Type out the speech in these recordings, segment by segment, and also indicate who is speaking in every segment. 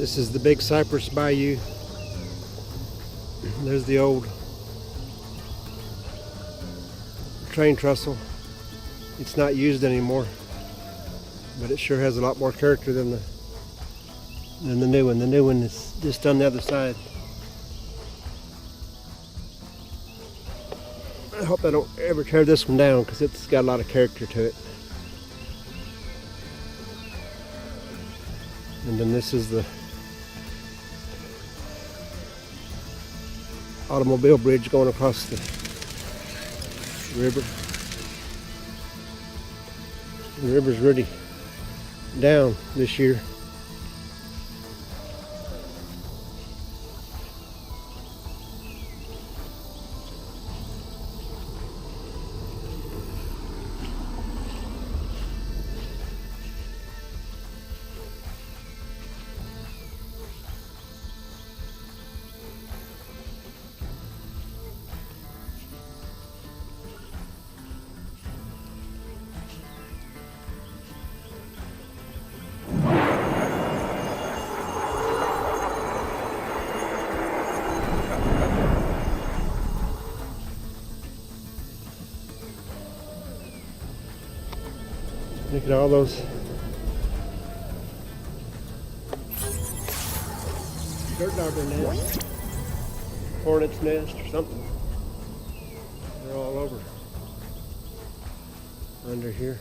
Speaker 1: This is the Big Cypress Bayou. There's the old train trestle. It's not used anymore, but it sure has a lot more character than the new one. The new one is just on the other side. I hope I don't ever tear this one down because it's got a lot of character to it. And then this is the automobile bridge going across the river. The river's really down this year. Look at all those dirt dauber nests, hornet's nest or something. They're all over under here.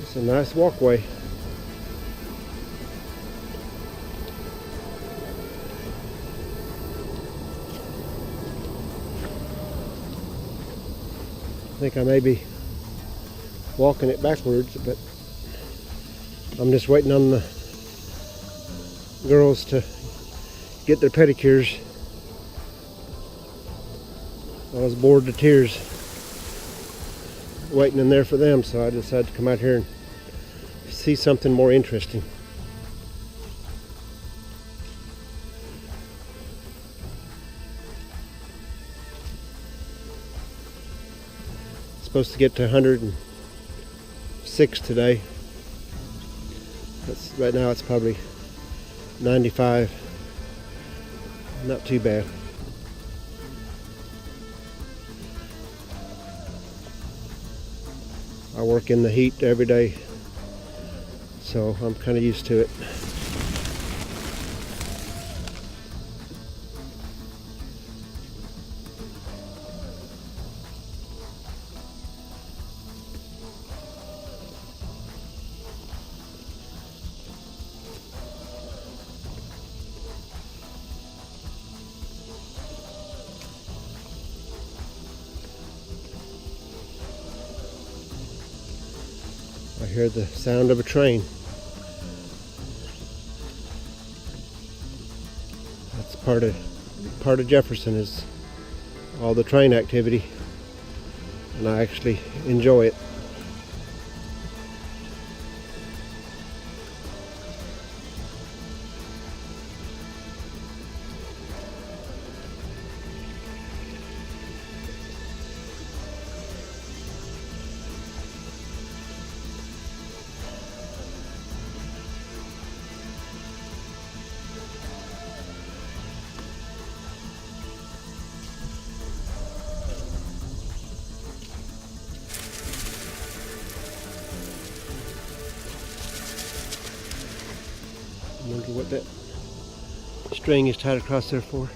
Speaker 1: It's a nice walkway. I think I may be walking it backwards, but I'm just waiting on the girls to get their pedicures. I was bored to tears waiting in there for them, so I decided to come out here and see something more interesting. Supposed to get to 106 today. Right now it's probably 95. Not too bad. I work in the heat every day, so I'm kind of used to it. I hear the sound of a train. That's part of Jefferson is all the train activity, and I actually enjoy it. I wonder what that string is tied across there for.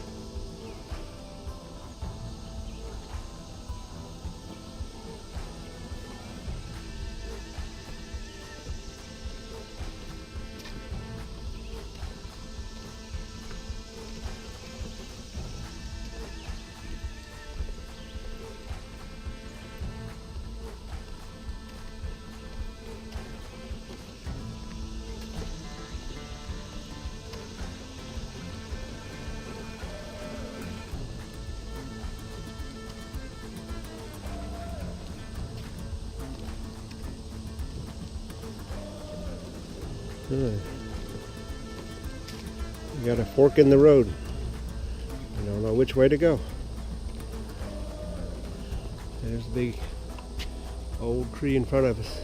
Speaker 1: You got a fork in the road. You don't know which way to go. There's a big old tree in front of us.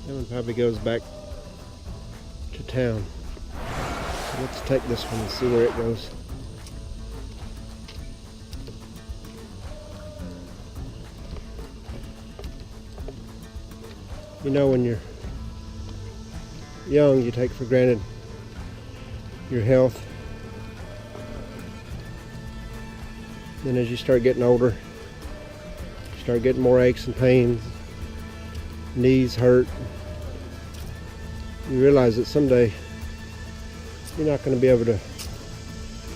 Speaker 1: That one probably goes back to town. So let's take this one and see where it goes. You know, when you're young, you take for granted your health. Then as you start getting older, you start getting more aches and pains, knees hurt. You realize that someday you're not going to be able to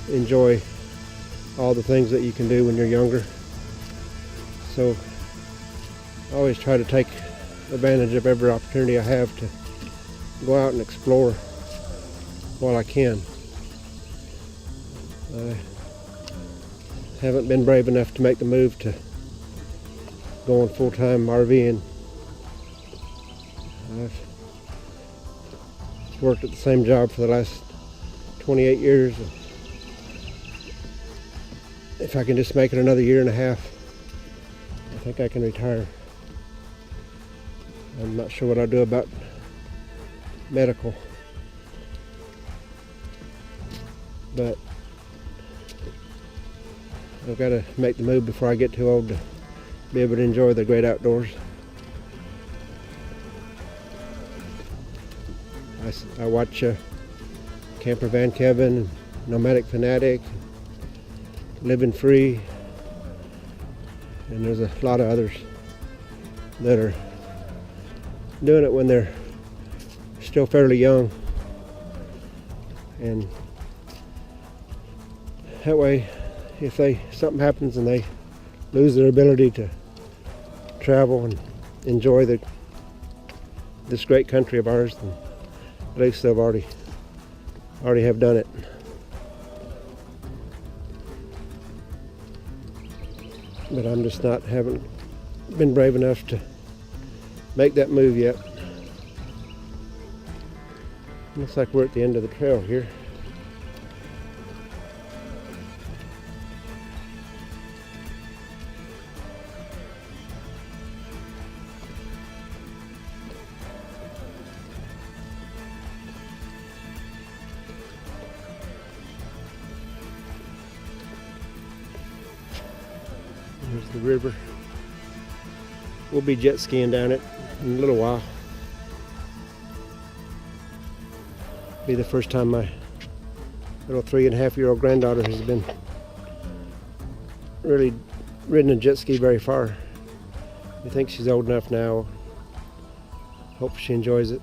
Speaker 1: enjoy all the things that you can do when you're younger. So I always try to take advantage of every opportunity I have to go out and explore while I can. I haven't been brave enough to make the move to go on full-time RVing. I've worked at the same job for the last 28 years. If I can just make it another year and a half, I think I can retire. I'm not sure what I'll do about medical, but I've got to make the move before I get too old to be able to enjoy the great outdoors. I watch Camper Van Kevin, Nomadic Fanatic, Living Free, and there's a lot of others that are doing it when they're still fairly young, and that way if something happens and they lose their ability to travel and enjoy this great country of ours, then at least they've already have done it. But I'm just haven't been brave enough to make that move yet. Looks like we're at the end of the trail here. There's the river. We'll be jet skiing down it in a little while. Be the first time my little 3.5-year-old granddaughter has been really ridden a jet ski very far. I think she's old enough now. Hope she enjoys it.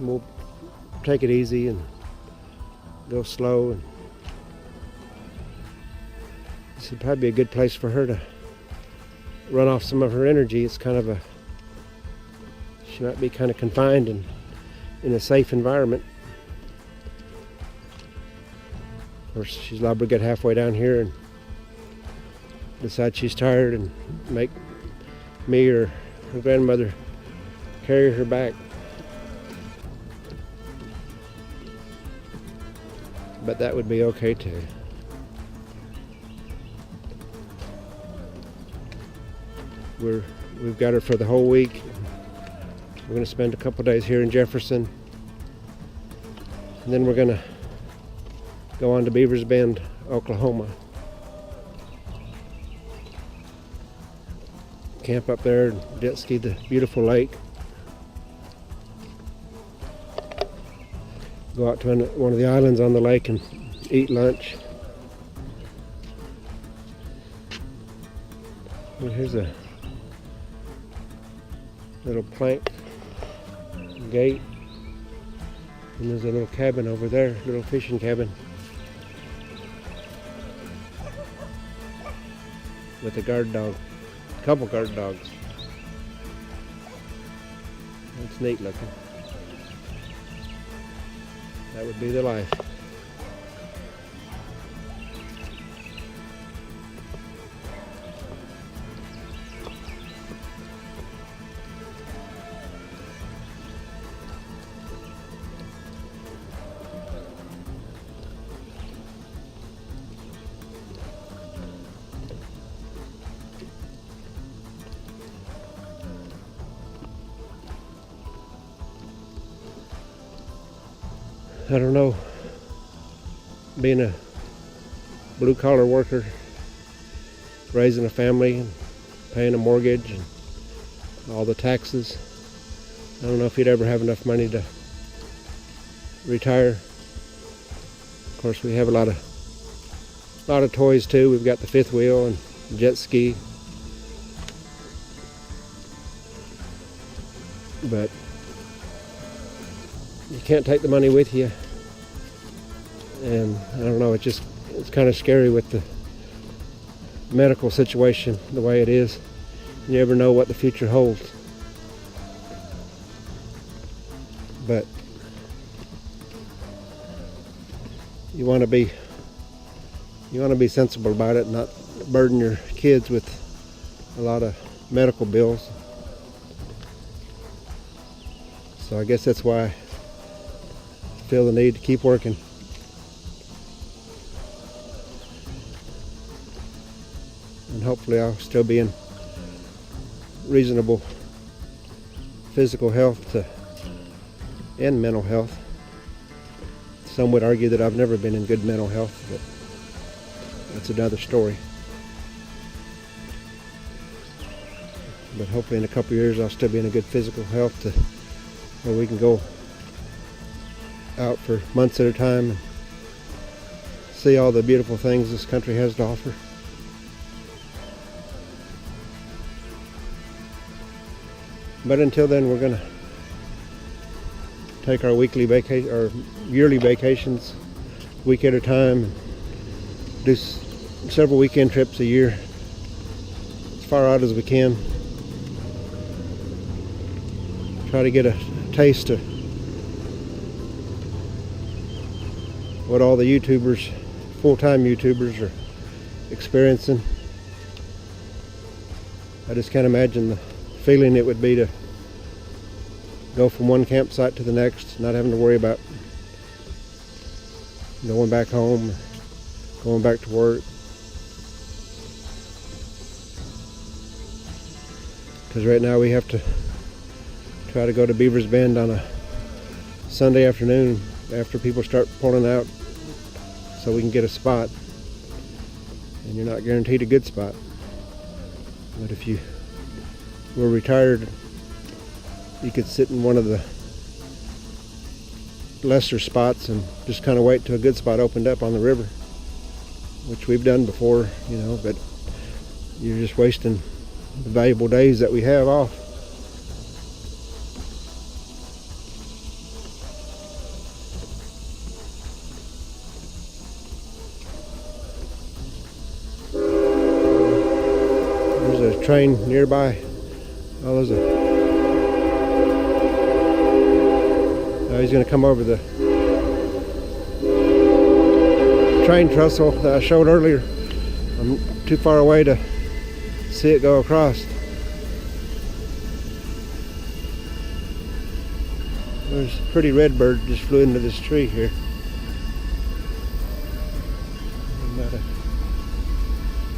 Speaker 1: We'll take it easy and go slow. And this would probably be a good place for her to run off some of her energy. It's kind of she might be kind of confined and in a safe environment. Of course, she's liable to get halfway down here and decide she's tired and make me or her grandmother carry her back. But that would be okay too. We've got her for the whole week. We're going to spend a couple days here in Jefferson, and then we're going to go on to Beavers Bend, Oklahoma. Camp up there and jet ski the beautiful lake. Go out to one of the islands on the lake and eat lunch. And here's a little plank gate, and there's a little cabin over there, little fishing cabin with a guard dog, a couple guard dogs. That's neat looking. That would be the life. I don't know, being a blue collar worker, raising a family and paying a mortgage and all the taxes. I don't know if he'd ever have enough money to retire. Of course, we have a lot of toys too. We've got the fifth wheel and jet ski. But you can't take the money with you. And I don't know, it's kind of scary with the medical situation the way it is. You never know what the future holds. But you want to be sensible about it, not burden your kids with a lot of medical bills. So I guess that's why I feel the need to keep working. And hopefully I'll still be in reasonable physical health and mental health. Some would argue that I've never been in good mental health, but that's another story. But hopefully in a couple of years I'll still be in a good physical health where we can go out for months at a time and see all the beautiful things this country has to offer. But until then, we're gonna take our weekly vacation or yearly vacations, a week at a time, and do several weekend trips a year, as far out as we can. Try to get a taste of what all the YouTubers, full-time YouTubers, are experiencing. I just can't imagine the feeling it would be to go from one campsite to the next, not having to worry about going back home or going back to work. Because right now we have to try to go to Beaver's Bend on a Sunday afternoon after people start pulling out so we can get a spot. And you're not guaranteed a good spot. But if you were retired, you could sit in one of the lesser spots and just kind of wait till a good spot opened up on the river, which we've done before, but you're just wasting the valuable days that we have off. There's a train nearby. Oh, there's he's going to come over the train trestle that I showed earlier. I'm too far away to see it go across. There's a pretty red bird just flew into this tree here.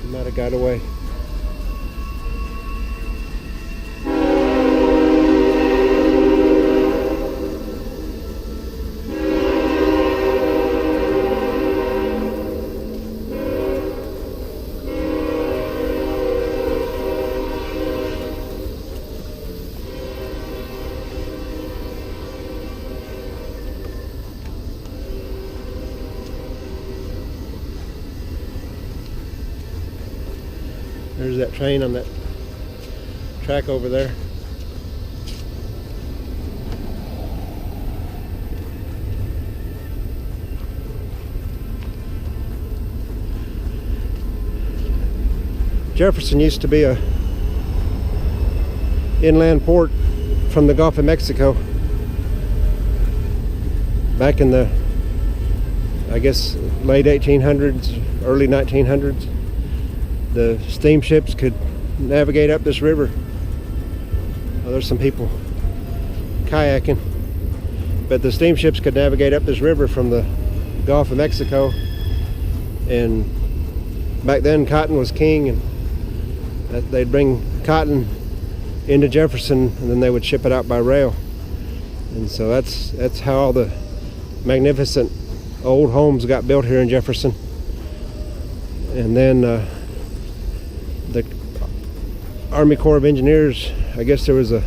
Speaker 1: He might have got away. There's that train on that track over there. Jefferson used to be a inland port from the Gulf of Mexico back in the, I guess, late 1800s, early 1900s. The steamships could navigate up this river. Well, there's some people kayaking, but the steamships could navigate up this river from the Gulf of Mexico. And back then cotton was king, and they'd bring cotton into Jefferson and then they would ship it out by rail. And so that's how all the magnificent old homes got built here in Jefferson. And then the Army Corps of Engineers, I guess there was a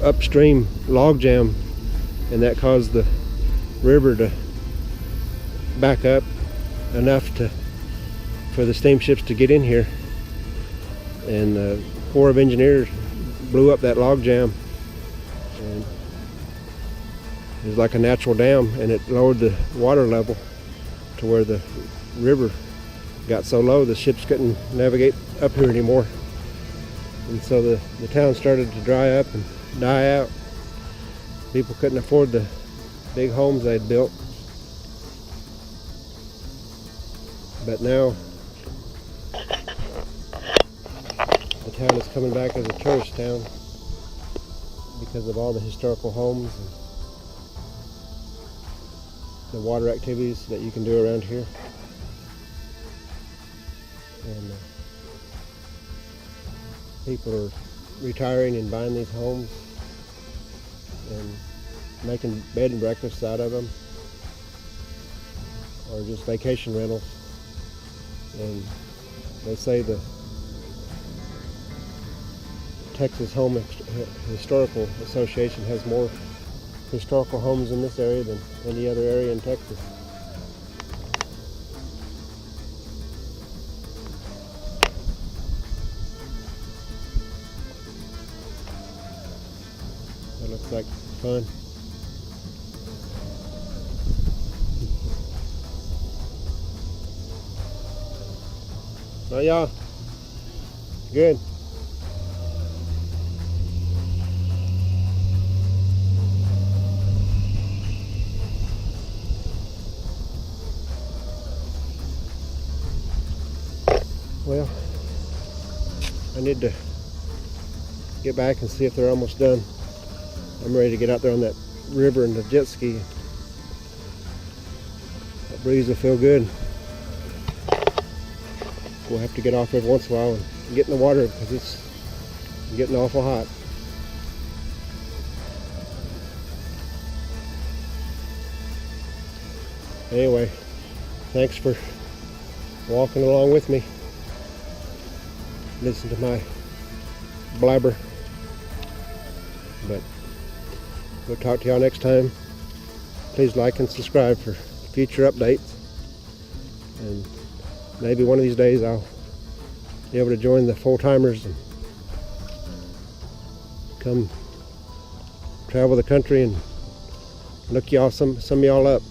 Speaker 1: upstream log jam, and that caused the river to back up enough for the steamships to get in here. And the Corps of Engineers blew up that log jam, and it was like a natural dam, and it lowered the water level to where the river got so low the ships couldn't navigate up here anymore. And so the town started to dry up and die out. People couldn't afford the big homes they'd built. But now the town is coming back as a tourist town because of all the historical homes and the water activities that you can do around here. And people are retiring and buying these homes and making bed and breakfasts out of them, or just vacation rentals. And they say the Texas Home Historical Association has more historical homes in this area than any other area in Texas. That looks like fun. Oh, y'all. Good. Well, I need to get back and see if they're almost done. I'm ready to get out there on that river and the jet ski. That breeze will feel good. We'll have to get off every once in a while and get in the water because it's getting awful hot. Anyway, thanks for walking along with me. Listen to my blabber. But we'll talk to y'all next time. Please like and subscribe for future updates. And maybe one of these days I'll be able to join the full-timers and come travel the country and look y'all some of y'all up.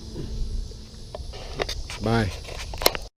Speaker 1: Bye.